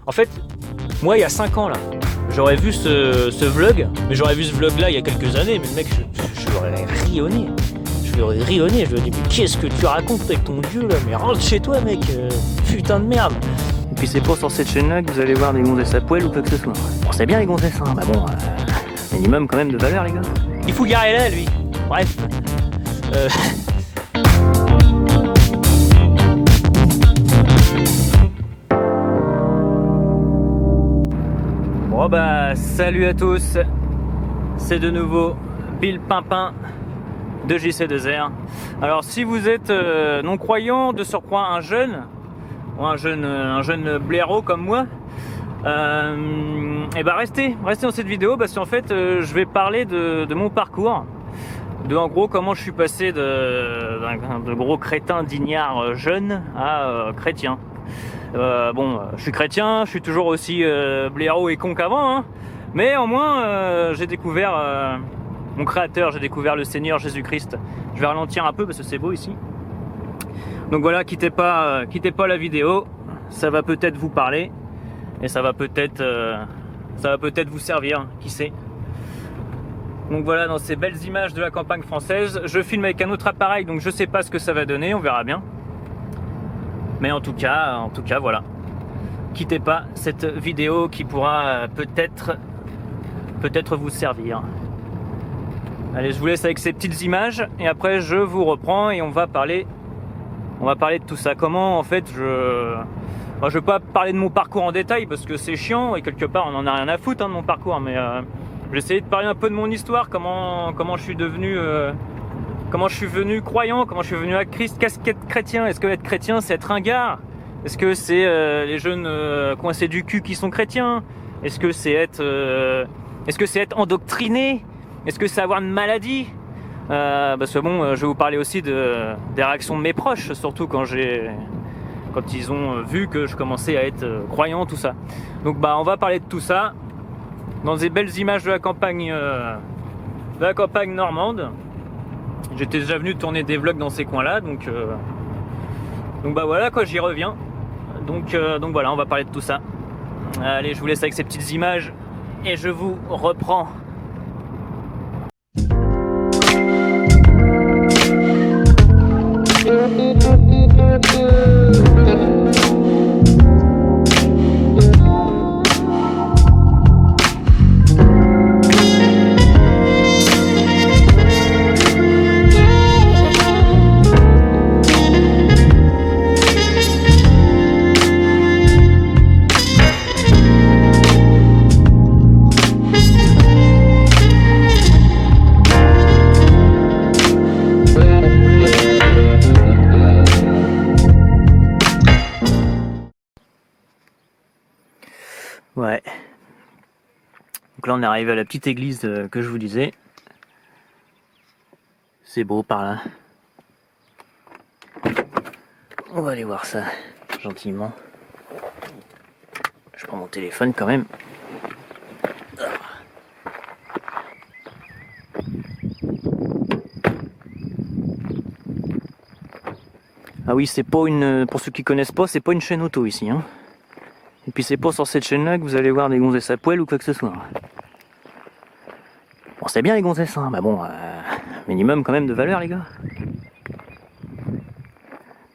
En fait, moi il y a 5 ans là, j'aurais vu ce vlog, mais j'aurais vu ce vlog là il y a quelques années, mais le mec, je l'aurais rionné. Je lui aurais rionné, je lui aurais dit mais qu'est-ce que tu racontes avec ton vieux là, mais rentre chez toi mec, putain de merde. Et puis c'est pas sur cette chaîne là que vous allez voir des gonzesses à poil ou quoi que ce soit. Bon c'est bien les gonzesses hein, bah bon, minimum quand même de valeur les gars. Il faut garer là lui, bref. Bon bah salut à tous, c'est de nouveau Bill Pimpin de JC2R. Alors si vous êtes non-croyant, de surcroît un jeune, ou un jeune blaireau comme moi, et bah restez dans cette vidéo parce qu'en fait je vais parler de mon parcours, de en gros comment je suis passé de gros crétin d'ignare jeune à chrétien. Bon, je suis chrétien, je suis toujours aussi blaireau et con qu'avant, hein, mais au moins j'ai découvert mon créateur, j'ai découvert le Seigneur Jésus-Christ. Je vais ralentir un peu parce que c'est beau ici. Donc voilà, quittez pas la vidéo, ça va peut-être vous parler et ça va peut-être vous servir, qui sait. Donc voilà, dans ces belles images de la campagne française, je filme avec un autre appareil, donc je sais pas ce que ça va donner, on verra bien. Mais en tout cas, voilà. Quittez pas cette vidéo qui pourra peut-être vous servir. Allez, je vous laisse avec ces petites images et après je vous reprends et on va parler de tout ça. Comment en fait je vais pas parler de mon parcours en détail parce que c'est chiant et quelque part on en a rien à foutre hein, de mon parcours, mais je vais essayer de parler un peu de mon histoire, comment je suis devenu comment je suis venu croyant, comment je suis venu à Christ, qu'est-ce qu'être chrétien, est-ce que être chrétien c'est être ringard, est-ce que c'est les jeunes coincés du cul qui sont chrétiens, est-ce que c'est être endoctriné, est-ce que c'est avoir une maladie, parce que bon, je vais vous parler aussi des réactions de mes proches, surtout quand ils ont vu que je commençais à être croyant, tout ça. Donc bah on va parler de tout ça dans des belles images de la campagne normande. J'étais déjà venu tourner des vlogs dans ces coins-là, donc bah voilà quoi, j'y reviens. Donc voilà, on va parler de tout ça. Allez, je vous laisse avec ces petites images et je vous reprends. Ouais. Donc là on est arrivé à la petite église que je vous disais. C'est beau par là. On va aller voir ça gentiment. Je prends mon téléphone quand même. Ah oui, c'est pas une. Pour ceux qui connaissent pas, c'est pas une chaîne auto ici, hein. Et puis c'est pas sur cette chaîne-là que vous allez voir des gonzesses à poil ou quoi que ce soit. Bon, c'est bien les gonzesses, hein, bah bon, minimum quand même de valeur les gars.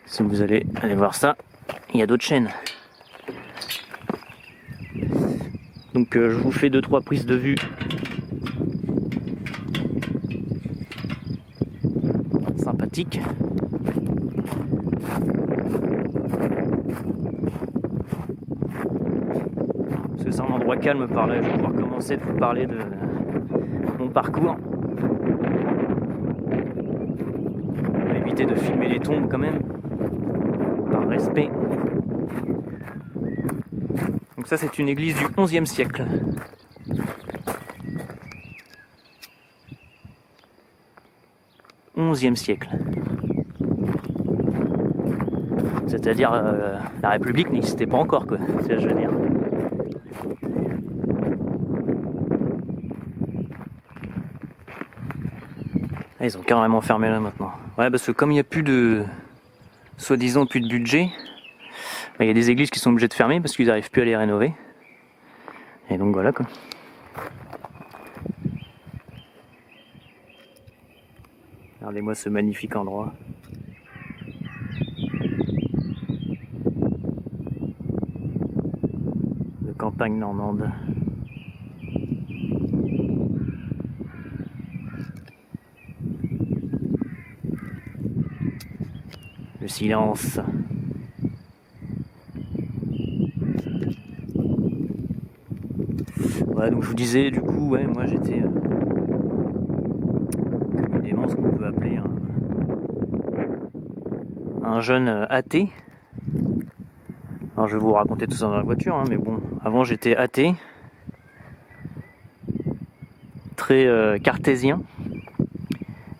Si vous allez voir ça, il y a d'autres chaînes. Donc je vous fais 2-3 prises de vue. Sympathique. C'est un endroit calme par là, je vais pouvoir commencer de vous parler de mon parcours. On va éviter de filmer les tombes quand même, par respect. Donc ça c'est une église du XIe siècle. XIe siècle. C'est-à-dire la République n'existait pas encore quoi, c'est ce que je veux dire. Ah, ils ont carrément fermé là maintenant. Ouais, parce que comme il n'y a plus de, soi-disant plus de budget, Il y a des églises qui sont obligées de fermer parce qu'ils n'arrivent plus à les rénover. Et donc voilà quoi. Regardez-moi ce magnifique endroit. De campagne normande. Le silence. Voilà, donc je vous disais, du coup, ouais, moi j'étais communément ce qu'on peut appeler un jeune athée. Alors je vais vous raconter tout ça dans la voiture, hein, mais bon, avant j'étais athée, très cartésien.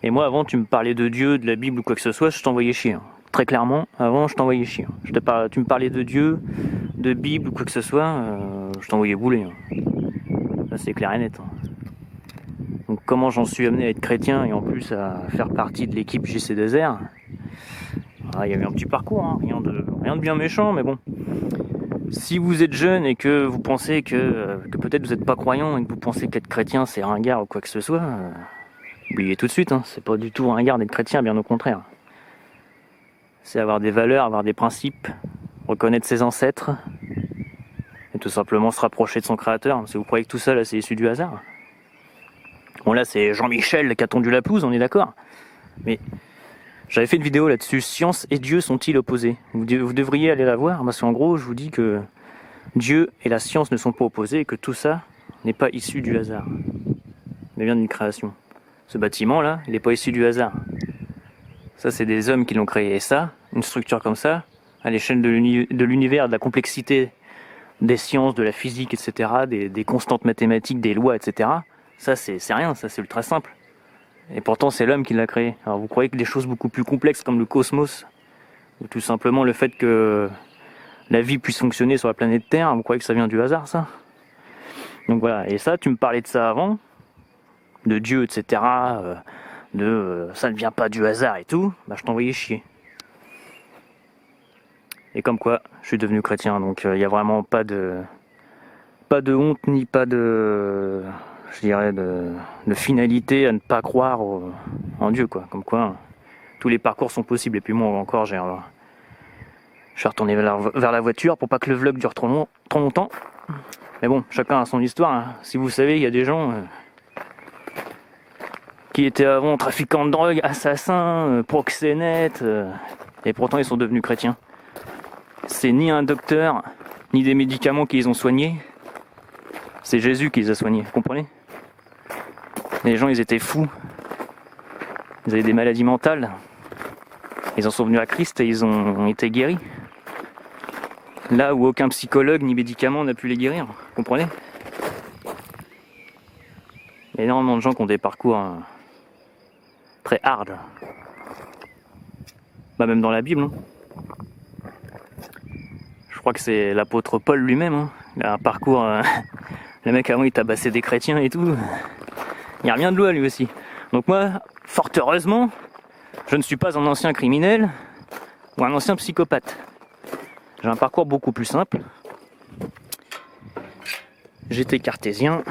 Et moi, avant, tu me parlais de Dieu, de la Bible ou quoi que ce soit, je t'envoyais chier. Hein. Très clairement, avant, je t'envoyais chier. Tu me parlais de Dieu, de Bible ou quoi que ce soit, je t'envoyais bouler. Hein. Ça, c'est clair et net. Hein. Donc, comment j'en suis amené à être chrétien et en plus à faire partie de l'équipe JC2R, il y a eu un petit parcours, hein. Rien de bien méchant, mais bon. Si vous êtes jeune et que vous pensez que peut-être vous n'êtes pas croyant et que vous pensez qu'être chrétien c'est ringard ou quoi que ce soit, oubliez tout de suite, hein. C'est pas du tout ringard d'être chrétien, bien au contraire. C'est avoir des valeurs, avoir des principes, reconnaître ses ancêtres et tout simplement se rapprocher de son créateur. Si vous croyez que tout ça là c'est issu du hasard. Bon là c'est Jean-Michel qui a tondu la pelouse, on est d'accord. Mais j'avais fait une vidéo là-dessus, science et Dieu sont-ils opposés? Vous devriez aller la voir, parce qu'en gros je vous dis que Dieu et la science ne sont pas opposés et que tout ça n'est pas issu du hasard, mais vient d'une création. Ce bâtiment là, il n'est pas issu du hasard. Ça c'est des hommes qui l'ont créé, et ça, une structure comme ça, à l'échelle de l'univers, de la complexité des sciences, de la physique, etc., des constantes mathématiques, des lois, etc., ça c'est rien, ça c'est ultra simple. Et pourtant, c'est l'homme qui l'a créé. Alors, vous croyez que des choses beaucoup plus complexes comme le cosmos, ou tout simplement le fait que la vie puisse fonctionner sur la planète Terre, vous croyez que ça vient du hasard, ça? Donc voilà, et ça, tu me parlais de ça avant, de Dieu, etc., ça ne vient pas du hasard et tout, bah je t'envoyais chier. Et comme quoi, je suis devenu chrétien, donc il n'y a vraiment pas de honte, ni pas de... je dirais de finalité à ne pas croire en Dieu, quoi. Comme quoi, tous les parcours sont possibles. Et puis moi encore, je suis retourné vers la voiture pour pas que le vlog dure trop longtemps. Mais bon, chacun a son histoire. Hein. Si vous savez, il y a des gens qui étaient avant trafiquants de drogue, assassins, proxénètes, et pourtant ils sont devenus chrétiens. C'est ni un docteur, ni des médicaments qui les ont soignés. C'est Jésus qui les a soignés, vous comprenez? Les gens, ils étaient fous. Ils avaient des maladies mentales. Ils en sont venus à Christ et ils ont été guéris. Là où aucun psychologue ni médicament n'a pu les guérir, vous comprenez? Il y a énormément de gens qui ont des parcours très hard. Bah même dans la Bible. Hein. Je crois que c'est l'apôtre Paul lui-même. Hein. Il a un parcours... le mec avant il tabassait des chrétiens et tout. Il revient de loi lui aussi. Donc moi, fort heureusement, je ne suis pas un ancien criminel ou un ancien psychopathe. J'ai un parcours beaucoup plus simple. J'étais cartésien,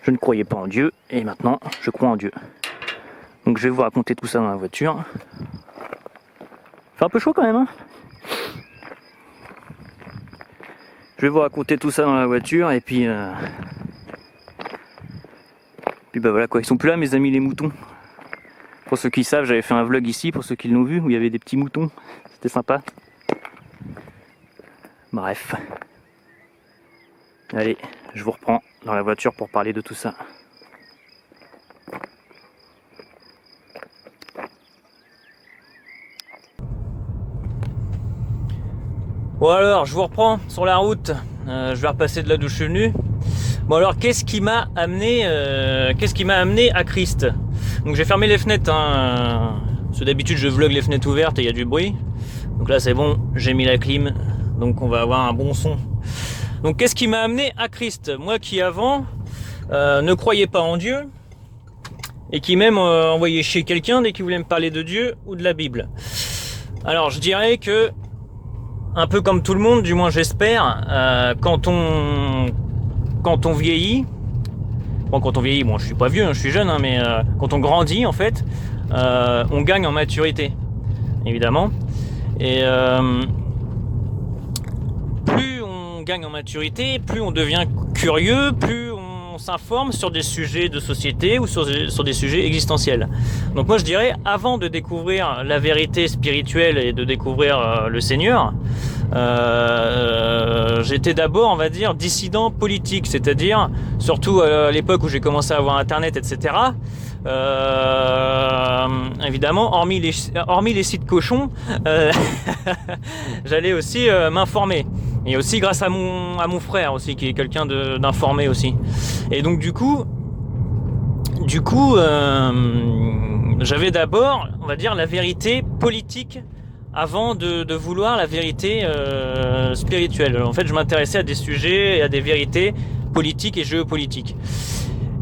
je ne croyais pas en Dieu, et maintenant je crois en Dieu. Donc je vais vous raconter tout ça dans la voiture. C'est un peu chaud quand même, hein? Je vais vous raconter tout ça dans la voiture, et puis bah voilà quoi, ils sont plus là mes amis les moutons. Pour ceux qui savent, j'avais fait un vlog ici, pour ceux qui l'ont vu, où il y avait des petits moutons. C'était sympa. Bref. Allez, je vous reprends dans la voiture pour parler de tout ça. Bon alors, je vous reprends sur la route. Je vais repasser de là d'où je suis venu. Bon alors, qu'est-ce qui m'a amené à Christ? Donc j'ai fermé les fenêtres. Hein. Parce que d'habitude je vlog les fenêtres ouvertes et il y a du bruit. Donc là c'est bon, j'ai mis la clim. Donc on va avoir un bon son. Donc qu'est-ce qui m'a amené à Christ? Moi qui avant ne croyais pas en Dieu et qui même envoyait chier quelqu'un dès qu'il voulait me parler de Dieu ou de la Bible. Alors je dirais que un peu comme tout le monde, du moins j'espère, quand on vieillit, bon quand on vieillit, bon je suis pas vieux, hein, je suis jeune, hein, mais quand on grandit en fait, on gagne en maturité, évidemment. Et plus on gagne en maturité, plus on devient curieux, plus on s'informe sur des sujets de société ou sur des sujets existentiels. Donc moi je dirais, avant de découvrir la vérité spirituelle et de découvrir le Seigneur, j'étais d'abord, on va dire, dissident politique, c'est-à-dire, surtout à l'époque où j'ai commencé à avoir internet, etc., évidemment, hormis les sites cochons, j'allais aussi m'informer. Et aussi grâce à mon frère aussi, qui est quelqu'un d'informé aussi. Et donc du coup, j'avais d'abord, on va dire, la vérité politique avant de vouloir la vérité spirituelle. En fait, je m'intéressais à des sujets et à des vérités politiques et géopolitiques.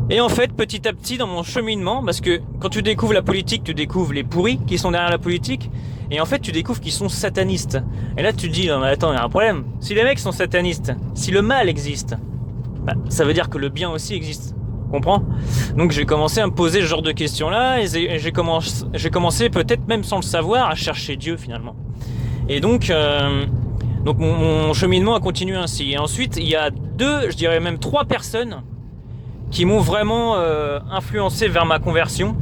Et en fait, petit à petit, dans mon cheminement, parce que quand tu découvres la politique, tu découvres les pourris qui sont derrière la politique, et en fait, tu découvres qu'ils sont satanistes. Et là, tu te dis, non mais attends, il y a un problème. Si les mecs sont satanistes, si le mal existe, bah, ça veut dire que le bien aussi existe. Comprends? Donc j'ai commencé à me poser ce genre de questions-là, et j'ai commencé peut-être même sans le savoir à chercher Dieu finalement. Et donc mon cheminement a continué ainsi. Et ensuite, il y a je dirais même 3 personnes qui m'ont vraiment influencé vers ma conversion.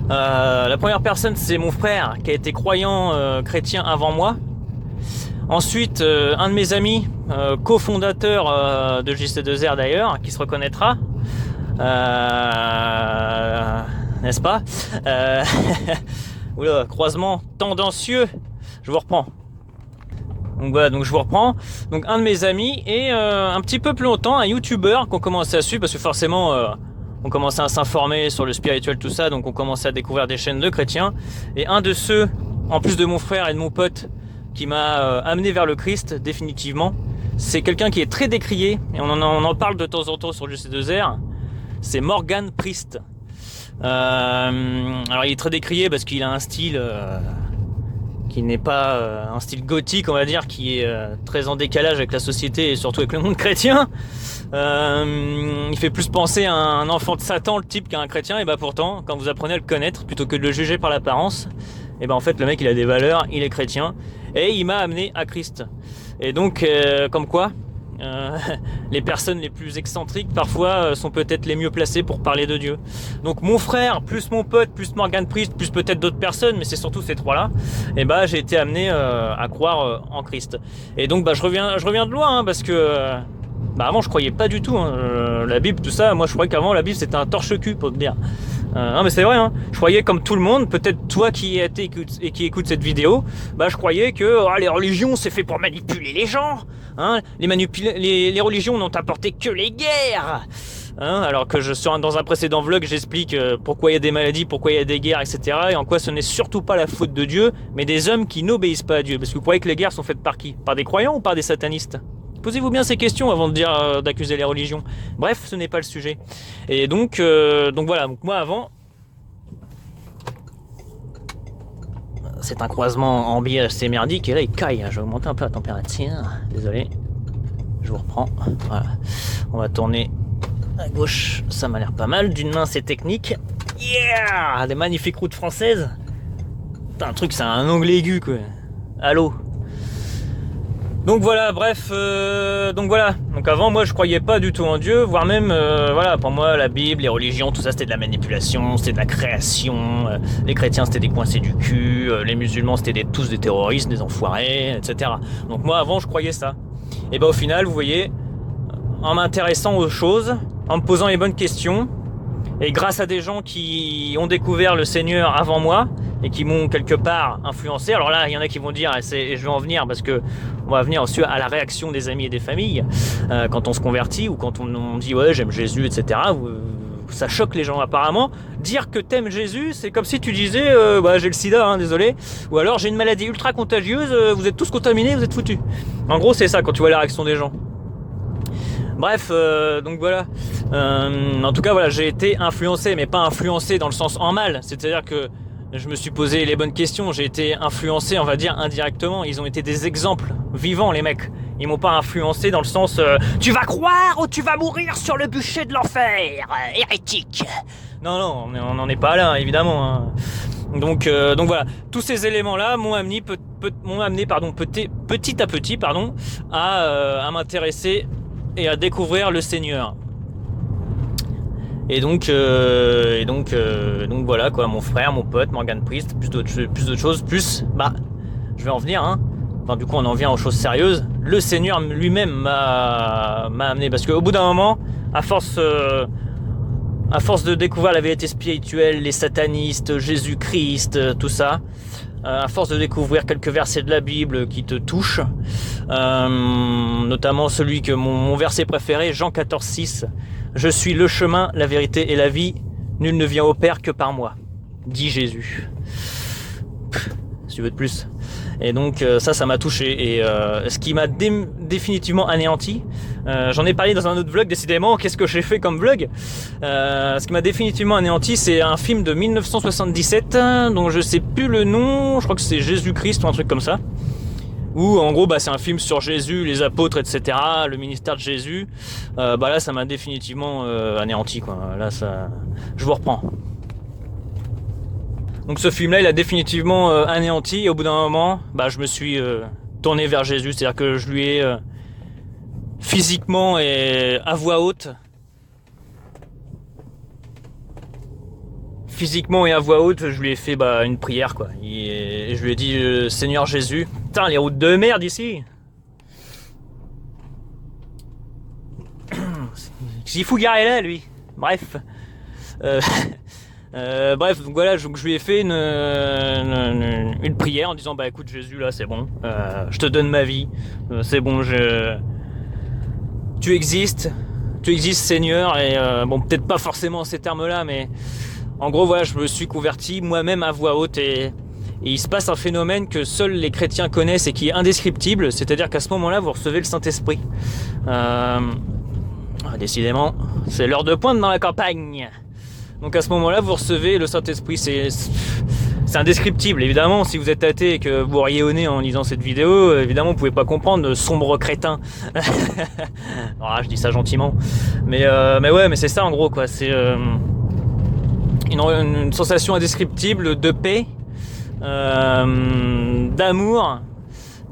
La première personne, c'est mon frère qui a été croyant chrétien avant moi. Ensuite, un de mes amis, cofondateur de JC2R d'ailleurs, qui se reconnaîtra, n'est-ce pas? Oula, croisement tendancieux, je vous reprends. Donc voilà, donc je vous reprends. Donc un de mes amis et un petit peu plus longtemps, un youtubeur qu'on commençait à suivre, parce que forcément on commençait à s'informer sur le spirituel, tout ça, donc on commençait à découvrir des chaînes de chrétiens. Et un de ceux, en plus de mon frère et de mon pote, qui m'a amené vers le Christ définitivement, c'est quelqu'un qui est très décrié, et on en parle de temps en temps sur GC2R, c'est Morgan Priest. Alors il est très décrié parce qu'il a un style qui n'est pas un style gothique, on va dire, qui est très en décalage avec la société et surtout avec le monde chrétien. Il fait plus penser à un enfant de Satan, le type, qu'à un chrétien. Et bah pourtant, quand vous apprenez à le connaître, plutôt que de le juger par l'apparence, et ben en fait le mec il a des valeurs, il est chrétien, et il m'a amené à Christ. Et donc comme quoi les personnes les plus excentriques parfois sont peut-être les mieux placées pour parler de Dieu. Donc mon frère, plus mon pote, plus Morgan Priest, plus peut-être d'autres personnes, mais c'est surtout ces 3-là, et bah j'ai été amené à croire en Christ. Et donc bah je reviens de loin, hein, parce que bah avant je croyais pas du tout, hein, la Bible, tout ça. Moi je croyais qu'avant la Bible c'était un torche-cul, pour te dire. Non mais c'est vrai, hein. Je croyais comme tout le monde, peut-être toi qui écoute cette vidéo, bah je croyais que les religions c'est fait pour manipuler les gens, hein. Les religions n'ont apporté que les guerres, hein. Alors que dans un précédent vlog j'explique pourquoi il y a des maladies, pourquoi il y a des guerres, etc. Et en quoi ce n'est surtout pas la faute de Dieu, mais des hommes qui n'obéissent pas à Dieu. Parce que vous croyez que les guerres sont faites par qui? Par des croyants ou par des satanistes? Posez-vous bien ces questions avant de dire d'accuser les religions. Bref, ce n'est pas le sujet. Et donc voilà. Donc moi avant, c'est un croisement ambi assez merdique. Et là il caille. Je vais augmenter un peu la température. Désolé. Je vous reprends. Voilà. On va tourner à gauche. Ça m'a l'air pas mal. D'une main c'est technique. Yeah, des magnifiques routes françaises. Putain, un truc, c'est un anglais aigu quoi. Allô. Donc voilà, bref, donc voilà. Donc avant, moi, je croyais pas du tout en Dieu, voire même, voilà, pour moi, la Bible, les religions, tout ça, c'était de la manipulation, c'était de la création. Les chrétiens, c'était des coincés du cul. Les musulmans, c'était tous des terroristes, des enfoirés, etc. Donc moi, avant, je croyais ça. Et bah au final, vous voyez, en m'intéressant aux choses, en me posant les bonnes questions, et grâce à des gens qui ont découvert le Seigneur avant moi et qui m'ont quelque part influencé. Alors là, il y en a qui vont dire, et je vais en venir parce que on va venir aussi à la réaction des amis et des familles quand on se convertit ou quand on dit ouais j'aime Jésus, etc. Ça choque les gens apparemment. Dire que t'aimes Jésus, c'est comme si tu disais bah, j'ai le sida, hein, désolé, ou alors j'ai une maladie ultra contagieuse, vous êtes tous contaminés, vous êtes foutus. En gros, c'est ça quand tu vois la réaction des gens. Bref, donc voilà. En tout cas, voilà, j'ai été influencé, mais pas influencé dans le sens en mal. C'est-à-dire que je me suis posé les bonnes questions, j'ai été influencé, on va dire, indirectement. Ils ont été des exemples vivants, les mecs. Ils m'ont pas influencé dans le sens tu vas croire ou tu vas mourir sur le bûcher de l'enfer, hérétique. Non, on n'en est pas là, évidemment. Hein. Donc voilà, tous ces éléments-là m'ont amené, petit à petit à m'intéresser et à découvrir le Seigneur. Et donc voilà quoi, mon frère, mon pote, Morgan Priest, plus d'autres choses, je vais en venir, hein. Enfin du coup on en vient aux choses sérieuses. Le Seigneur lui-même m'a amené, parce qu'au bout d'un moment, à force de découvrir la vérité spirituelle, les satanistes, Jésus-Christ, tout ça, à force de découvrir quelques versets de la Bible qui te touchent, notamment celui que mon verset préféré, Jean 14,6, je suis le chemin, la vérité et la vie, nul ne vient au Père que par moi, dit Jésus. Si tu veux de plus. Et donc ça m'a touché, et ce qui m'a définitivement anéanti, j'en ai parlé dans un autre vlog, décidément, qu'est-ce que j'ai fait comme vlog, ce qui m'a définitivement anéanti, c'est un film de 1977 dont je sais plus le nom, je crois que c'est Jésus-Christ ou un truc comme ça, où en gros c'est un film sur Jésus, les apôtres, etc., le ministère de Jésus. Là ça m'a définitivement anéanti quoi. Là ça, je vous reprends. Donc ce film là il a définitivement anéanti, et au bout d'un moment je me suis tourné vers Jésus, c'est à dire que je lui ai physiquement et à voix haute je lui ai fait une prière quoi, et je lui ai dit Seigneur Jésus, putain les routes de merde ici, s'il fout garer là lui, bref donc voilà, je lui ai fait une prière en disant écoute Jésus, là c'est bon, je te donne ma vie, c'est bon, tu existes Seigneur, et peut-être pas forcément ces termes là, mais en gros voilà, je me suis converti moi-même à voix haute, et il se passe un phénomène que seuls les chrétiens connaissent et qui est indescriptible, c'est-à-dire qu'à ce moment-là vous recevez le Saint-Esprit. Décidément, c'est l'heure de pointe dans la campagne. Donc à ce moment-là, vous recevez le Saint-Esprit, c'est indescriptible. Évidemment, si vous êtes athée et que vous riez au nez en lisant cette vidéo, évidemment, vous pouvez pas comprendre, sombre crétin. Je dis ça gentiment. Mais c'est ça en gros, quoi. C'est une sensation indescriptible de paix, d'amour,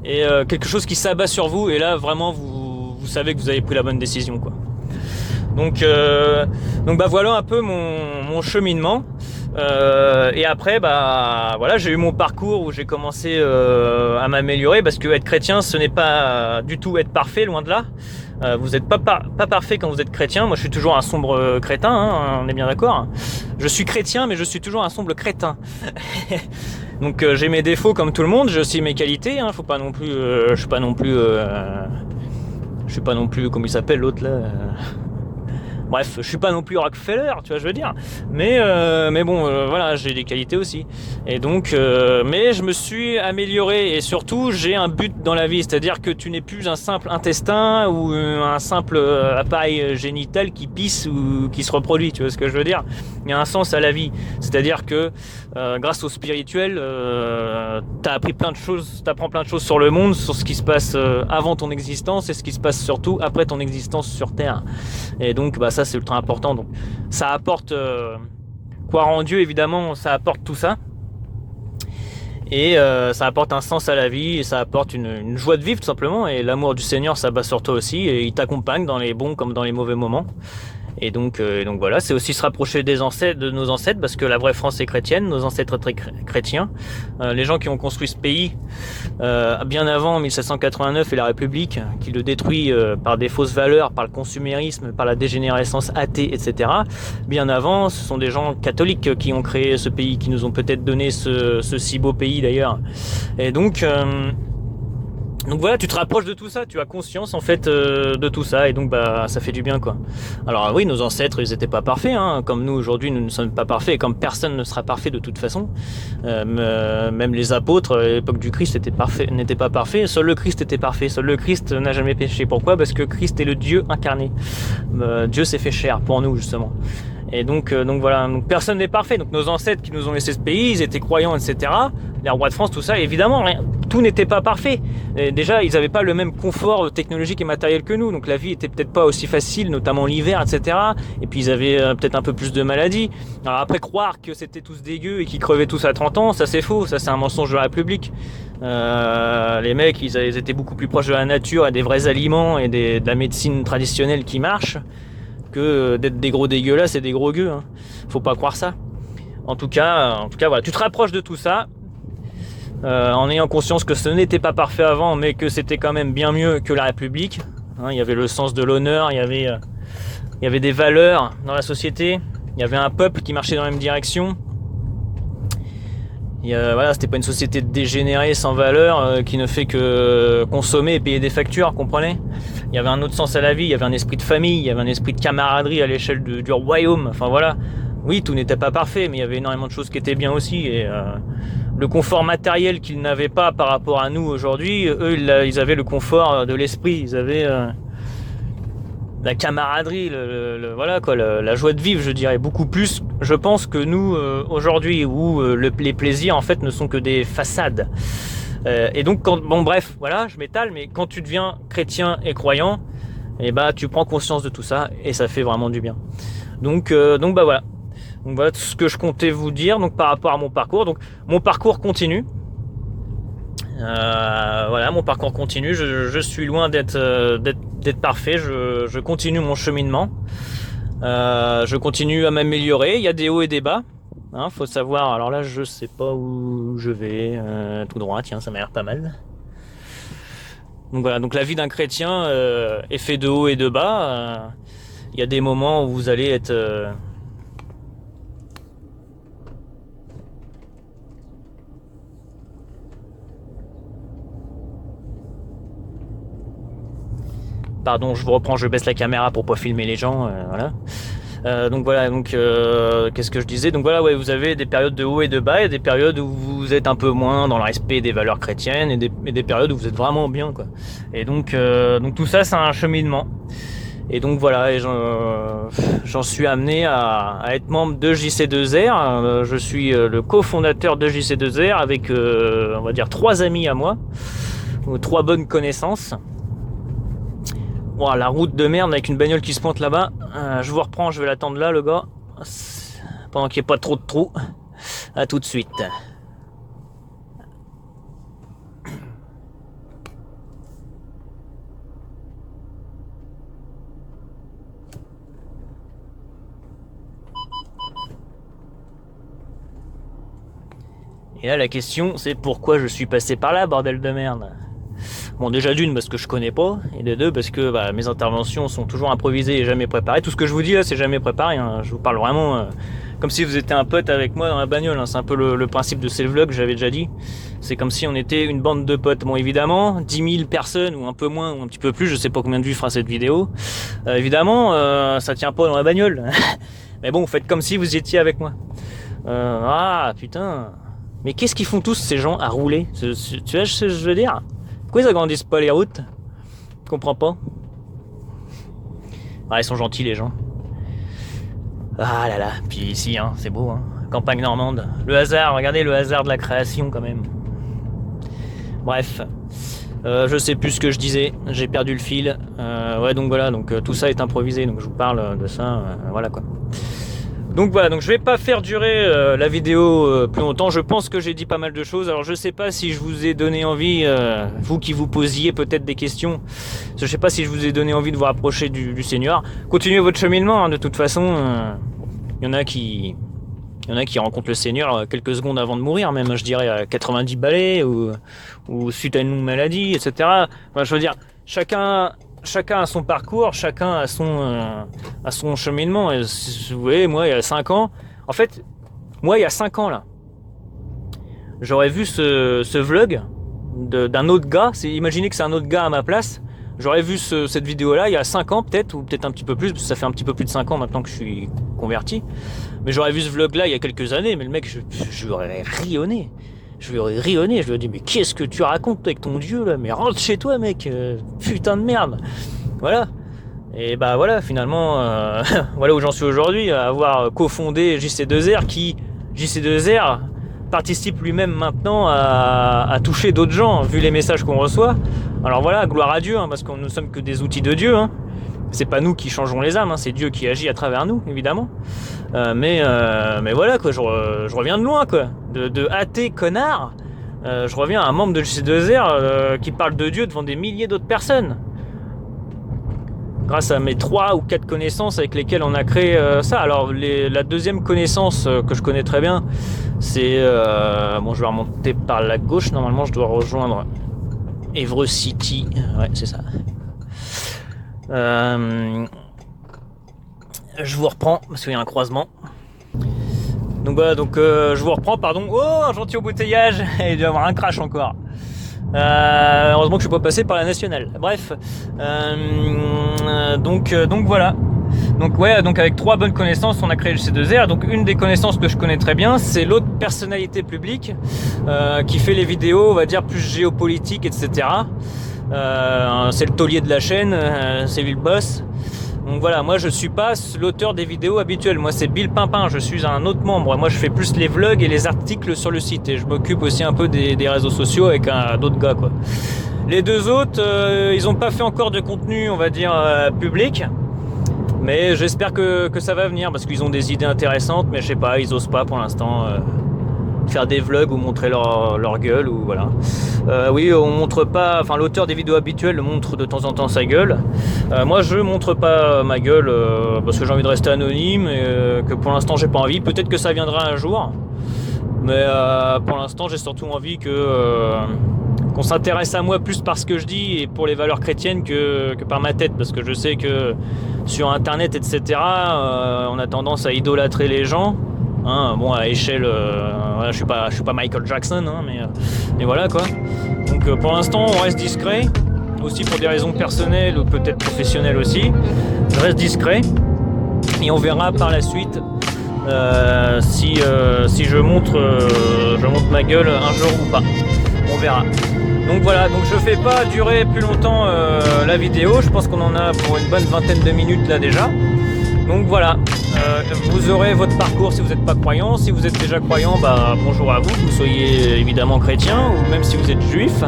et quelque chose qui s'abat sur vous. Et là, vraiment, vous savez que vous avez pris la bonne décision, quoi. Donc voilà un peu mon cheminement, et après j'ai eu mon parcours où j'ai commencé à m'améliorer, parce que être chrétien ce n'est pas du tout être parfait, loin de là. Vous n'êtes pas parfait quand vous êtes chrétien. Moi je suis toujours un sombre crétin, hein, on est bien d'accord. Je suis chrétien mais je suis toujours un sombre crétin. Donc j'ai mes défauts comme tout le monde, j'ai aussi mes qualités, hein, faut pas non plus je suis pas non plus comme il s'appelle l'autre là. Bref, je suis pas non plus Rockefeller, tu vois, je veux dire. Mais voilà, j'ai des qualités aussi. Et donc, mais je me suis amélioré, et surtout, j'ai un but dans la vie. C'est-à-dire que tu n'es plus un simple intestin ou un simple appareil génital qui pisse ou qui se reproduit, tu vois ce que je veux dire. Il y a un sens à la vie. C'est-à-dire que grâce au spirituel, t'apprends plein de choses sur le monde, sur ce qui se passe avant ton existence et ce qui se passe surtout après ton existence sur Terre. Et donc, ça c'est ultra important. Donc ça apporte croire en Dieu, évidemment, ça apporte tout ça, et ça apporte un sens à la vie, et ça apporte une joie de vivre tout simplement, et l'amour du Seigneur s'abat sur toi aussi, et il t'accompagne dans les bons comme dans les mauvais moments. Et donc voilà, c'est aussi se rapprocher de nos ancêtres, parce que la vraie France est chrétienne, nos ancêtres très chrétiens. Les gens qui ont construit ce pays bien avant 1789 et la République, qui le détruit par des fausses valeurs, par le consumérisme, par la dégénérescence athée, etc. Bien avant, ce sont des gens catholiques qui ont créé ce pays, qui nous ont peut-être donné ce si beau pays d'ailleurs. Et donc voilà, tu te rapproches de tout ça, tu as conscience en fait de tout ça, et donc ça fait du bien quoi. Alors oui, nos ancêtres ils étaient pas parfaits, hein, comme nous aujourd'hui nous ne sommes pas parfaits, et comme personne ne sera parfait de toute façon. Même les apôtres à l'époque du Christ n'étaient pas parfaits, seul le Christ était parfait, seul le Christ n'a jamais péché. Pourquoi ? Parce que Christ est le Dieu incarné. Dieu s'est fait chair pour nous justement. Et donc voilà, donc personne n'est parfait. Donc nos ancêtres qui nous ont laissé ce pays, ils étaient croyants, etc. Les rois de France, tout ça, évidemment, tout n'était pas parfait. Et déjà, ils n'avaient pas le même confort technologique et matériel que nous. Donc la vie était peut-être pas aussi facile, notamment l'hiver, etc. Et puis ils avaient peut-être un peu plus de maladies. Alors après, croire que c'était tous dégueux et qu'ils crevaient tous à 30 ans, ça c'est faux. Ça c'est un mensonge de la République. Les mecs, ils étaient beaucoup plus proches de la nature et des vrais aliments et de la médecine traditionnelle qui marche, que d'être des gros dégueulasses et des gros gueux, hein. Faut pas croire ça. En tout cas, voilà, tu te rapproches de tout ça, en ayant conscience que ce n'était pas parfait avant, mais que c'était quand même bien mieux que la République. Hein, il y avait le sens de l'honneur, il y avait des valeurs dans la société, il y avait un peuple qui marchait dans la même direction. Voilà, c'était pas une société dégénérée sans valeur qui ne fait que consommer et payer des factures, comprenez? Il y avait un autre sens à la vie, il y avait un esprit de famille, il y avait un esprit de camaraderie à l'échelle du royaume. Enfin voilà, oui, tout n'était pas parfait, mais il y avait énormément de choses qui étaient bien aussi. Et le confort matériel qu'ils n'avaient pas par rapport à nous aujourd'hui, eux, ils avaient le confort de l'esprit, ils avaient la camaraderie, voilà quoi, la joie de vivre, je dirais, beaucoup plus, je pense, que nous aujourd'hui, où les plaisirs en fait ne sont que des façades. Et donc, bon bref, voilà, je m'étale, mais quand tu deviens chrétien et croyant, et bah tu prends conscience de tout ça et ça fait vraiment du bien. Donc bah voilà. Donc voilà tout ce que je comptais vous dire. Donc par rapport à mon parcours, donc mon parcours continue. Voilà, mon parcours continue. Je suis loin d'être parfait. Je continue mon cheminement. Je continue à m'améliorer. Il y a des hauts et des bas. Hein, faut savoir. Alors là, je sais pas où je vais. Tout droit. Tiens, ça m'a l'air pas mal. Donc voilà. Donc la vie d'un chrétien est fait de hauts et de bas. Il y a des moments où vous allez être Pardon, je vous reprends, je baisse la caméra pour pas filmer les gens, voilà. Donc voilà, qu'est-ce que je disais? Donc voilà, ouais, vous avez des périodes de haut et de bas, et des périodes où vous êtes un peu moins dans le respect des valeurs chrétiennes, et des périodes où vous êtes vraiment bien, quoi. Et donc tout ça, c'est un cheminement. Et donc voilà, et j'en suis amené à être membre de JC2R. Je suis le cofondateur de JC2R avec, on va dire, 3 amis à moi, ou 3 bonnes connaissances. Wow, la route de merde avec une bagnole qui se pointe là-bas. Je vous reprends, je vais l'attendre là, le gars. Pendant qu'il n'y ait pas trop de trous. A tout de suite. Et là, la question, c'est pourquoi je suis passé par là, bordel de merde. Bon, déjà d'une, parce que je connais pas, et de deux, parce que mes interventions sont toujours improvisées et jamais préparées. Tout ce que je vous dis là, c'est jamais préparé, hein. Je vous parle vraiment comme si vous étiez un pote avec moi dans la bagnole, hein. C'est un peu le principe de ces vlogs, j'avais déjà dit. C'est comme si on était une bande de potes. Bon, évidemment, 10 000 personnes, ou un peu moins, ou un petit peu plus, je sais pas combien de vues fera cette vidéo. Évidemment, ça tient pas dans la bagnole. Mais bon, faites comme si vous étiez avec moi. Ah, putain. Mais qu'est-ce qu'ils font tous ces gens à rouler? Tu vois ce que je veux dire? Pourquoi ils agrandissent pas les routes? Je comprends pas. Ah, ils sont gentils les gens. Ah là là, puis ici, hein, c'est beau, hein. Campagne normande. Le hasard, regardez le hasard de la création quand même. Bref, je sais plus ce que je disais, j'ai perdu le fil. Ouais, donc voilà, tout ça est improvisé, donc je vous parle de ça, voilà quoi. Donc voilà, donc je vais pas faire durer la vidéo plus longtemps. Je pense que j'ai dit pas mal de choses. Alors je sais pas si je vous ai donné envie, vous qui vous posiez peut-être des questions, je sais pas si je vous ai donné envie de vous rapprocher du Seigneur. Continuez votre cheminement, hein, de toute façon. Il y en a qui rencontrent le Seigneur quelques secondes avant de mourir, même je dirais à 90 balais ou suite à une maladie, etc. Enfin, je veux dire, chacun a son parcours, chacun a son cheminement. Et, vous voyez, moi, il y a 5 ans, en fait, moi, il y a 5 ans, là, j'aurais vu ce vlog d'un autre gars. Imaginez que c'est un autre gars à ma place. J'aurais vu cette vidéo-là il y a 5 ans, peut-être, ou peut-être un petit peu plus, parce que ça fait un petit peu plus de 5 ans maintenant que je suis converti. Mais j'aurais vu ce vlog-là il y a quelques années, mais le mec, je lui aurais rionné. Je lui aurais rionné, je lui aurais dit, mais qu'est-ce que tu racontes avec ton Dieu là? Mais rentre chez toi, mec, putain de merde. Voilà. Et bah voilà, finalement, voilà où j'en suis aujourd'hui, à avoir cofondé JC2R qui, JC2R, participe lui-même maintenant à toucher d'autres gens, vu les messages qu'on reçoit. Alors voilà, gloire à Dieu, hein, parce que nous ne sommes que des outils de Dieu. Hein. C'est pas nous qui changeons les âmes, hein, c'est Dieu qui agit à travers nous, évidemment. Mais voilà, quoi, je reviens de loin, quoi. De athée connard, je reviens à un membre de JC2R qui parle de Dieu devant des milliers d'autres personnes. Grâce à mes 3 ou 4 connaissances avec lesquelles on a créé ça. Alors la deuxième connaissance que je connais très bien, c'est... bon, je vais remonter par la gauche, normalement je dois rejoindre Évreux City. Ouais, c'est ça. Je vous reprends, parce qu'il y a un croisement. Donc voilà, je vous reprends, pardon. Oh, un gentil embouteillage. Il doit y avoir un crash encore. Heureusement que je suis pas passé par la nationale. Bref, donc voilà. Donc avec 3 bonnes connaissances, on a créé le C2R. Donc une des connaissances que je connais très bien, c'est l'autre personnalité publique qui fait les vidéos, on va dire plus géopolitiques, etc. C'est le taulier de la chaîne, c'est lui le boss. Donc voilà, moi je suis pas l'auteur des vidéos habituelles, moi c'est Bill Pimpin, je suis un autre membre, moi je fais plus les vlogs et les articles sur le site et je m'occupe aussi un peu des réseaux sociaux avec d'autres gars quoi. Les 2 autres, ils ont pas fait encore de contenu on va dire public, mais j'espère que ça va venir parce qu'ils ont des idées intéressantes, mais je sais pas, ils osent pas pour l'instant faire des vlogs ou montrer leur gueule ou voilà. Oui, on montre pas, enfin l'auteur des vidéos habituelles montre de temps en temps sa gueule. Moi je montre pas ma gueule parce que j'ai envie de rester anonyme et que pour l'instant j'ai pas envie. Peut-être que ça viendra un jour, mais pour l'instant j'ai surtout envie qu'on s'intéresse à moi plus par ce que je dis et pour les valeurs chrétiennes que par ma tête, parce que je sais que sur internet etc on a tendance à idolâtrer les gens. Hein, bon à échelle voilà, je suis pas Michael Jackson hein, mais voilà quoi. Donc pour l'instant on reste discret aussi pour des raisons personnelles ou peut-être professionnelles aussi. Je reste discret et on verra par la suite si je montre ma gueule un jour ou pas. On verra. Donc voilà, donc je fais pas durer plus longtemps la vidéo, je pense qu'on en a pour une bonne vingtaine de minutes là déjà. Donc voilà, vous aurez votre parcours si vous n'êtes pas croyant. Si vous êtes déjà croyant, bah bonjour à vous, que vous soyez évidemment chrétien ou même si vous êtes juif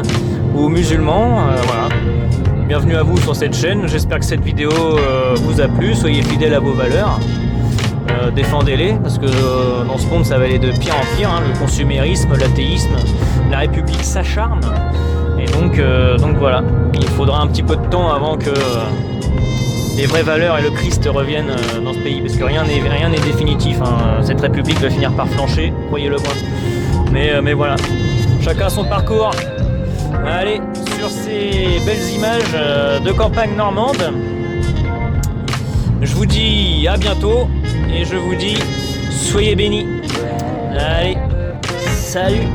ou musulman, voilà. Bienvenue à vous sur cette chaîne, j'espère que cette vidéo vous a plu, soyez fidèles à vos valeurs, défendez-les, parce que dans ce monde ça va aller de pire en pire, hein, le consumérisme, l'athéisme, la République s'acharne, et donc voilà, il faudra un petit peu de temps avant que... les vraies valeurs et le Christ reviennent dans ce pays, parce que rien n'est définitif, hein. Cette république va finir par flancher, croyez-le moi. Mais voilà, chacun son parcours. Allez, sur ces belles images de campagne normande, je vous dis à bientôt et je vous dis soyez bénis. Allez, salut.